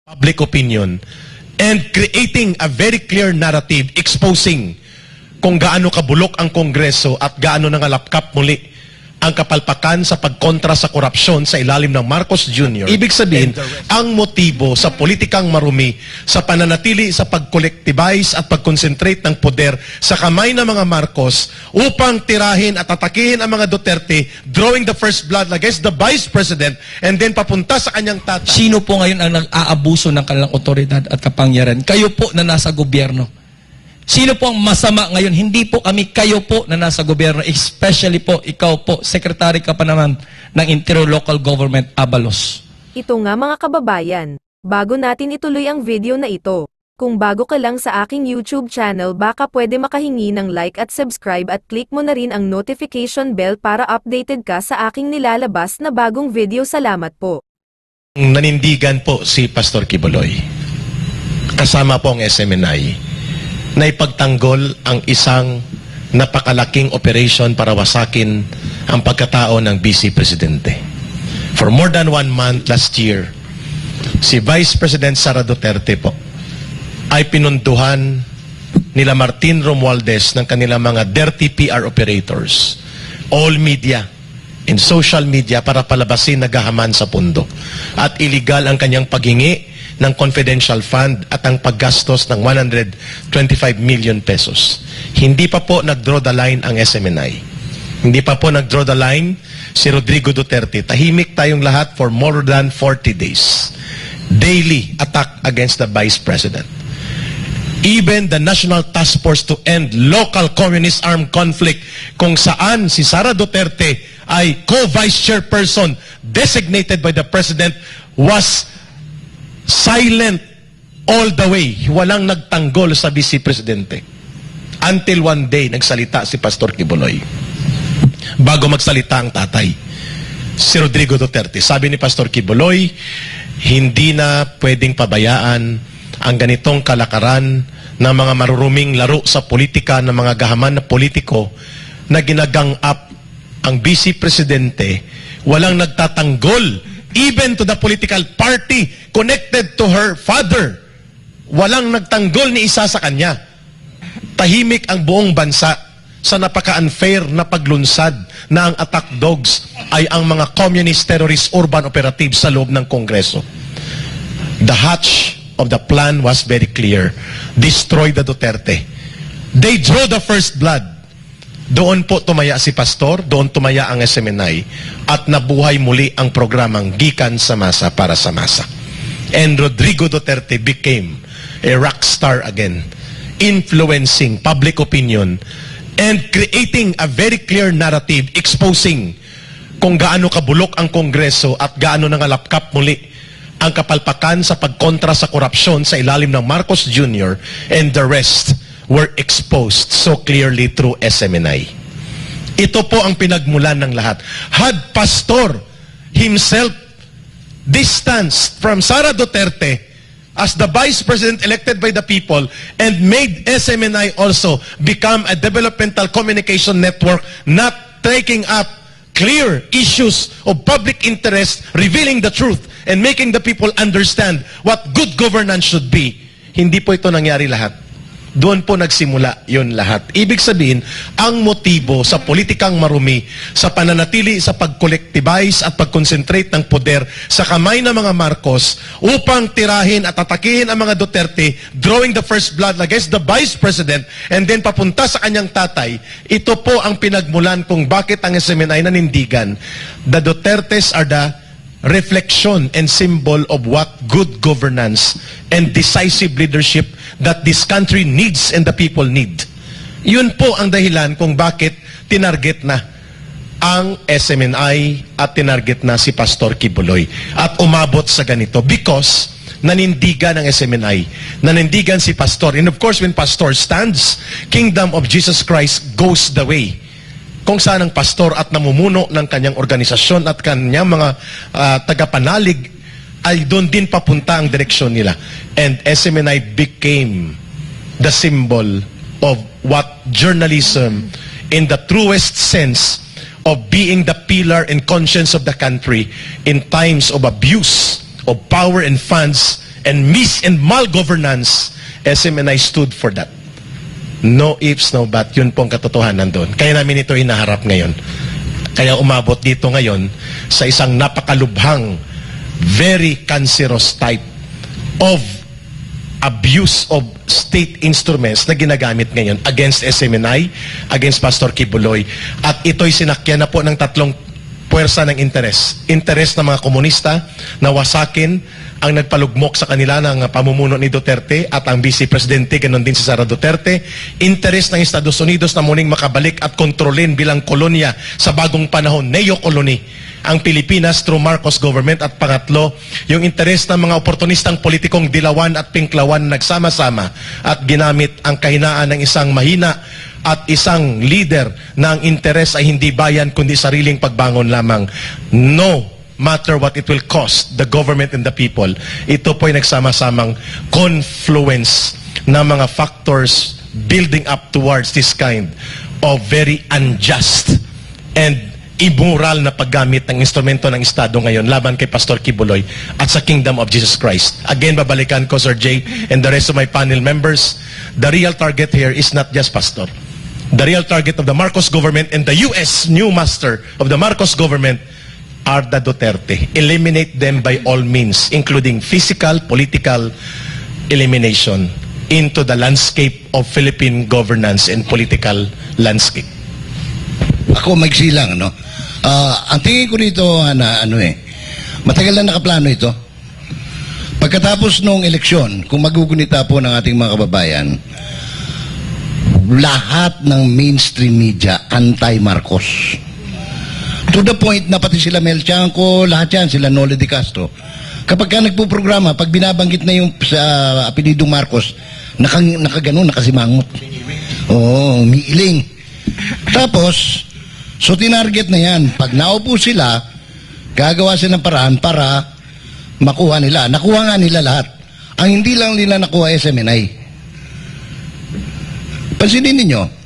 public opinion and creating a very clear narrative exposing kung gaano kabulok ang Kongreso at gaano nangalapkap muli ang kapalpakan sa pagkontra sa korupsyon sa ilalim ng Marcos Jr. Ibig sabihin, ang motibo sa politikang marumi sa pananatili sa pag-collectivize at pag-concentrate ng poder sa kamay ng mga Marcos upang tirahin at atakihin ang mga Duterte, drawing the first blood against the Vice President and then papunta sa kanyang tatay. Sino po ngayon ang nag-aabuso ng kanilang otoridad at kapangyarihan? Kayo po na nasa gobyerno. Sino po ang masama ngayon? Hindi po kami, kayo po na nasa gobyerno. Especially po, ikaw po, Secretary ka pa naman ng Interior Local Government, Abalos. Ito nga mga kababayan, bago natin ituloy ang video na ito, kung bago ka lang sa aking YouTube channel baka pwede makahingi ng like at subscribe at click mo na rin ang notification bell para updated ka sa aking nilalabas na bagong video. Salamat po. Nanindigan po si Pastor Quiboloy. Kasama po ang SMNI na ipagtanggol ang isang napakalaking operation para wasakin ang pagkatao ng Vice Presidente. For more than 1 month last year, si Vice President Sara Duterte po ay pinunduhan nila Martin Romualdez ng kanilang mga dirty PR operators, all media, and social media para palabasin na gahaman sa pundo. At illegal ang kanyang paghingi ng confidential fund at ang paggastos ng 125 million pesos. Hindi pa po nag-draw the line ang SMNI. Hindi pa po nag-draw the line si Rodrigo Duterte. Tahimik tayong lahat for more than 40 days. Daily attack against the Vice President. Even the National Task Force to End Local Communist Armed Conflict, kung saan si Sara Duterte ay co-vice chairperson designated by the President, was silent all the way. Walang nagtanggol sa Vice Presidente. Until one day, nagsalita si Pastor Quiboloy. Bago magsalita ang tatay, si Rodrigo Duterte. Sabi ni Pastor Quiboloy, hindi na pwedeng pabayaan ang ganitong kalakaran ng mga maruruming laro sa politika ng mga gahaman na politiko na ginagang up ang Vice Presidente. Walang nagtatanggol even to the political party connected to her father. Walang nagtanggol ni isa sa kanya. Tahimik ang buong bansa sa napaka-unfair na paglunsad na ang attack dogs ay ang mga communist terrorist urban operatives sa loob ng Kongreso. The hatch of the plan was very clear. Destroy the Duterte. They drew the first blood. Doon po tumaya si Pastor, doon tumaya ang SMNI, at nabuhay muli ang programang Gikan sa Masa para sa Masa. And Rodrigo Duterte became a rock star again, influencing public opinion and creating a very clear narrative exposing kung gaano kabulok ang Kongreso at gaano nangalapkap muli ang kapalpakan sa pagkontra sa korupsyon sa ilalim ng Marcos Jr. and the rest were exposed so clearly through SMNI. Ito po ang pinagmulan ng lahat. Had Pastor himself distanced from Sara Duterte as the Vice President elected by the people and made SMNI also become a developmental communication network, not taking up clear issues of public interest, revealing the truth and making the people understand what good governance should be, hindi po ito nangyari lahat. Doon po nagsimula yon lahat. Ibig sabihin, ang motibo sa politikang marumi sa pananatili sa pag-collectivize at pag-concentrate ng poder sa kamay ng mga Marcos upang tirahin at atakihin ang mga Duterte, drawing the first blood against the Vice President and then papunta sa kanyang tatay, ito po ang pinagmulan kung bakit ang SMNI nanindigan. The Dutertes are the reflection and symbol of what good governance and decisive leadership that this country needs and the people need. Yun po ang dahilan kung bakit tinarget na ang SMNI at tinarget na si Pastor Quiboloy at umabot sa ganito because nanindigan ang SMNI, nanindigan si Pastor, and of course when Pastor stands, Kingdom of Jesus Christ goes the way. Kung saan ang pastor at namumuno ng kanyang organisasyon at kanyang mga tagapanalig ay doon din papunta ang direksyon nila. And SMNI became the symbol of what journalism in the truest sense of being the pillar and conscience of the country in times of abuse of power and funds and mis and malgovernance, SMNI stood for that. No ifs, no but. Yun pong katotohanan doon. Kaya namin ito hinaharap ngayon. Kaya umabot dito ngayon sa isang napakalubhang, very cancerous type of abuse of state instruments na ginagamit ngayon against SMNI, against Pastor Kibuloy. At ito'y sinakyan na po ng tatlong puwersa ng interes. Interes ng mga komunista na wasakin ang nagpalugmok sa kanila ng pamumuno ni Duterte at ang Vice Presidente, ganoon din si Sara Duterte. Interes ng Estados Unidos na muling makabalik at kontrolin bilang kolonya sa bagong panahon, neo-colony, ang Pilipinas through Marcos government. At pangatlo, yung interes ng mga oportunistang politikong dilawan at pinklawan na nagsama-sama at ginamit ang kahinaan ng isang mahina at isang leader na ang interes ay hindi bayan kundi sariling pagbangon lamang. No matter what it will cost the government and the people. Ito po ay nagsama-samang confluence na mga factors building up towards this kind of very unjust and immoral na paggamit ng instrumento ng Estado ngayon laban kay Pastor Kibuloy at sa Kingdom of Jesus Christ. Again, babalikan ko, Sir Jay, and the rest of my panel members, the real target here is not just Pastor. The real target of the Marcos government and the U.S. new master of the Marcos government are the Duterte. Eliminate them by all means, including physical, political elimination into the landscape of Philippine governance and political landscape. Ako maigsi lang, no? Ang tingin ko dito, matagal na nakaplano ito. Pagkatapos nung eleksyon, kung magugunita po ng ating mga kababayan, lahat ng mainstream media anti-Marcos. To the point na pati sila Mel Chanco, lahat yan, sila Noli de Castro. Kapag ka nagpo-programa, pag binabanggit na yung sa apelidong Marcos, nakasimangot. Oo, umiiling. Tapos, so tinarget na yan. Pag naupo sila, gagawa sila ng paraan para makuha nila. Nakuha nga nila lahat. Ang hindi lang nila nakuha SMNI. Pansinin ninyo,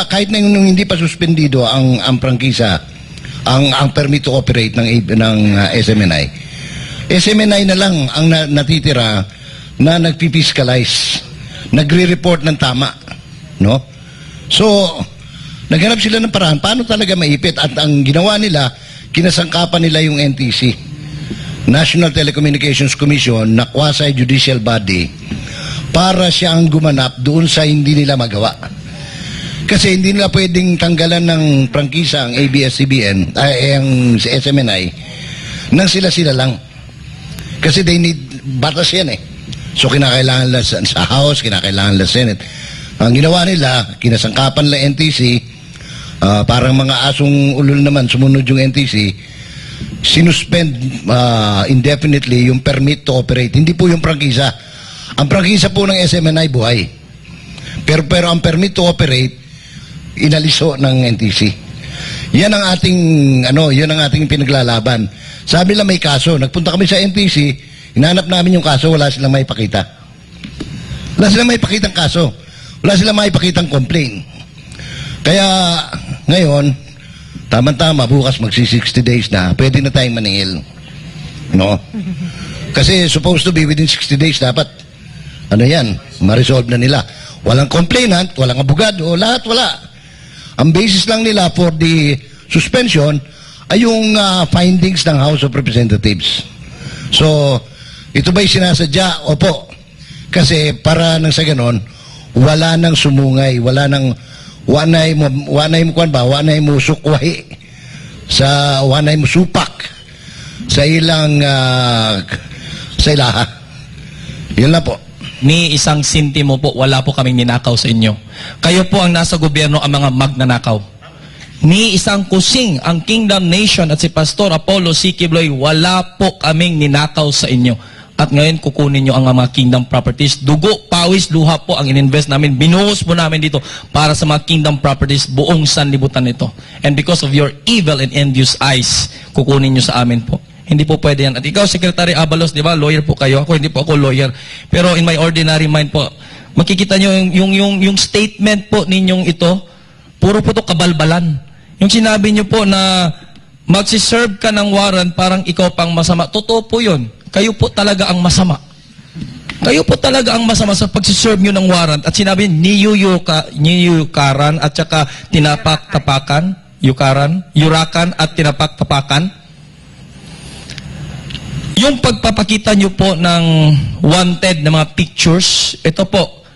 kahit nung hindi pa suspendido ang prangkisa, ang permit to operate ng SMNI. SMNI na lang ang natitira na nagpipiskalize, nagre-report ng tama, no? So, naghanap sila ng paraan paano talaga maipit, at ang ginawa nila, kinasangkapan nila yung NTC, National Telecommunications Commission, na quasi-judicial body, para siya ang gumanap doon sa hindi nila magawa. Kasi hindi nila pwedeng tanggalan ng prangkisa ang ABS-CBN, ang SMNI, nang sila-sila lang. Kasi they need batas yan eh. So kinakailangan nila sa House, kinakailangan nila Senate. Ang ginawa nila, kinasangkapan nila NTC, parang mga asong ulol naman, sumunod yung NTC, sinuspend indefinitely yung permit to operate. Hindi po yung prangkisa. Ang prangkisa po ng SMNI buhay. Pero ang permit to operate, inaliso ng NTC. Yan ang ating pinaglalaban. Sabi nila may kaso. Nagpunta kami sa NTC, hinanap namin yung kaso, wala silang maipakita. Wala silang maipakitang kaso. Wala silang maipakitang complaint. Kaya ngayon, tama-tama, bukas magsi-60 days na, pwede na tayong maningil. No? Kasi supposed to be within 60 days dapat ma-resolve na nila. Walang complainant, walang abogado, lahat wala. Ang basis lang nila for the suspension ay yung findings ng House of Representatives. So, ito ba'y sinasadya? Opo. Kasi para nang sa ganon, wala nang sumungay, wala mo sukwahi, wanay mo supak sa ilang sa ilaha. Yun lang po. Ni isang sintimo po, wala po kaming ninakaw sa inyo. Kayo po ang nasa gobyerno, ang mga magnanakaw. Ni isang kusing, ang Kingdom Nation at si Pastor Apollo C. Kibuloy, wala po kaming ninakaw sa inyo. At ngayon, kukunin nyo ang mga kingdom properties. Dugo, pawis, luha po ang ininvest namin. Binuhos po namin dito para sa mga kingdom properties, buong sanlibutan nito. And because of your evil and envious eyes, kukunin nyo sa amin po. Hindi po pwede yan. At ikaw, Secretary Abalos, di ba? Lawyer po kayo. Ako, hindi po ako lawyer. Pero in my ordinary mind po, makikita nyo yung statement po ninyong ito, puro po ito kabalbalan. Yung sinabi nyo po na magsiserve ka ng warrant, parang ikaw pang masama. Totoo po yun. kayo po talaga ang masama. Kayo po talaga ang masama sa pagsiserve nyo ng warrant. At sinabi, niyuyukaran at saka tinapak-tapakan, yurakan at tinapak-tapakan. Yung pagpapakita nyo po ng wanted na mga pictures, ito po,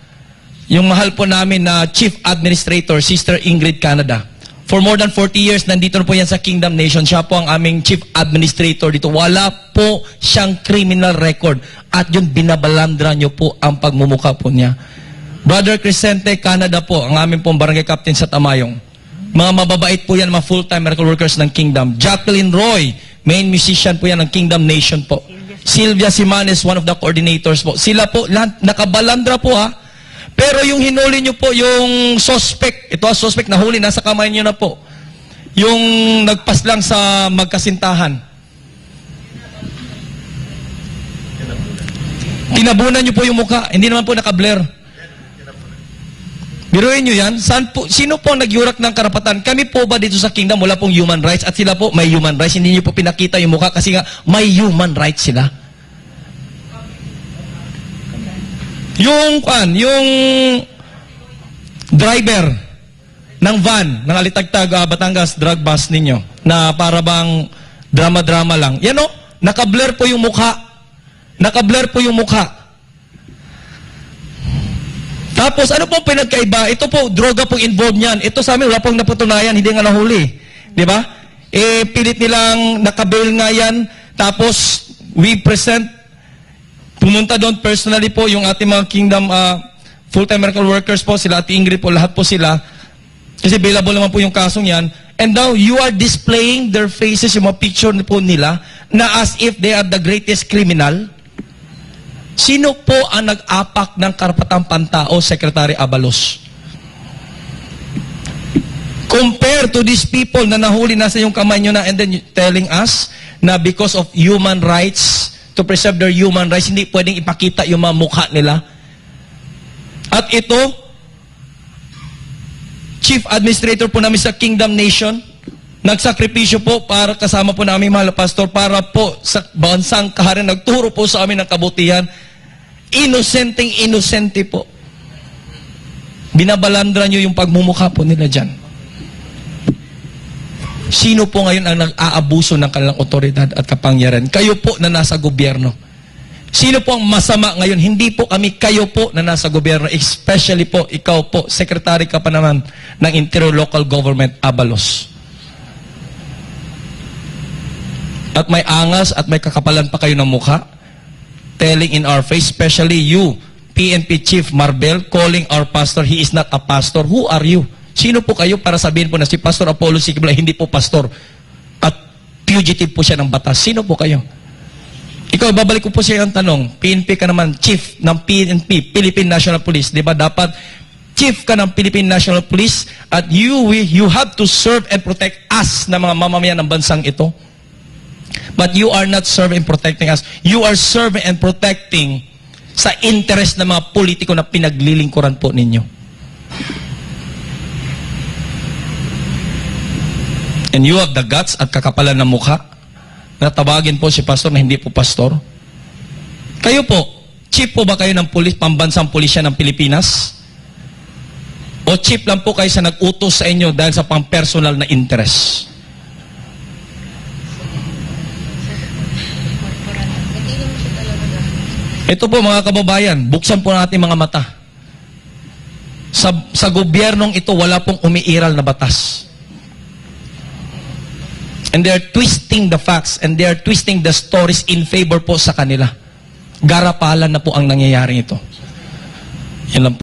yung mahal po namin na Chief Administrator, Sister Ingrid Canada. For more than 40 years, nandito na po yan sa Kingdom Nation. Siya po ang aming Chief Administrator dito. Wala po siyang criminal record. At yun, binabalandra nyo po ang pagmumukha po niya. Brother Crescente Canada po, ang aming pong barangay captain sa Tamayong. Mga mababait po yan, mga full-time miracle workers ng Kingdom. Jacqueline Roy, main musician po yan ng Kingdom Nation po. Sylvia Simanes, one of the coordinators po. Sila po, lahat, nakabalandra po ha. Pero yung hinuli nyo po, yung suspect, ito ang suspect, nahuli, nasa kamay nyo na po. Yung nagpaslang sa magkasintahan. Tinabunan nyo po yung mukha, hindi naman po nakablur. Biruin nyo yan, sino po nagyurak ng karapatan? Kami po ba dito sa Kingdom, wala pong human rights? At sila po may human rights, hindi nyo po pinakita yung mukha kasi nga may human rights sila. Yung driver ng van ng Alitagtag Batangas drug bus ninyo na para bang drama-drama lang. Yan o, nakablur po yung mukha. Nakablur po yung mukha. Tapos ano pong pinagkaiba? Ito po, droga pong involved niyan. Ito sa amin, wala pong napatunayan, hindi nga nahuli. Di ba? Pilit nilang nakabail nga yan. Tapos, we present pumunta doon personally po yung ating mga Kingdom full-time miracle workers po, sila Ate Ingrid po, lahat po sila. Kasi available naman po yung kasong yan. And now, you are displaying their faces, yung mga picture po nila, na as if they are the greatest criminal. Sino po ang nag-apak ng karapatang pantao, Secretary Abalos? Compare to these people na nahuli nasa yung kamay nyo na and then telling us na because of human rights, to preserve their human rights, hindi pwedeng ipakita yung mga mukha nila. At ito, Chief Administrator po namin sa Kingdom Nation, nagsakripisyo po para kasama po namin mahal na pastor para po sa bansang kaharian, nagturo po sa amin ng kabutihan. Inosente po. Binabalandra nyo yung pagmumukha po nila dyan. Sino po ngayon ang nag-aabuso ng kanilang otoridad at kapangyarihan? Kayo po na nasa gobyerno. Sino po ang masama ngayon? Hindi po kami, kayo po na nasa gobyerno. Especially po, ikaw po, Secretary ka pa naman ng Interior Local Government, Abalos. At may angas at may kakapalan pa kayo ng mukha. Telling in our face, especially you, PNP Chief Marbel, calling our pastor, he is not a pastor. Who are you? Sino po kayo para sabihin po na si Pastor Apollo Siquibulay hindi po pastor at fugitive po siya ng batas? Sino po kayo? Ikaw, babalik ko po siya yung tanong. PNP ka naman, chief ng PNP, Philippine National Police. Diba dapat chief ka ng Philippine National Police at you have to serve and protect us na mga mamamayan ng bansang ito. But you are not serving and protecting us. You are serving and protecting sa interest ng mga politiko na pinaglilingkuran po ninyo. And you have the guts at kakapalan ng mukha na tawagin po si pastor na hindi po pastor. Kayo po, chief po ba kayo ng pambansang pulisya ng Pilipinas? O chief lang po kayo sa nag-utos sa inyo dahil sa pang-personal na interest? Ito po mga kababayan, buksan po natin mga mata. Sa gobyernong ito, wala pong umiiral na batas. And they are twisting the facts and they are twisting the stories in favor po sa kanila. Garapalan na po ang nangyayari ito. Yan lang po.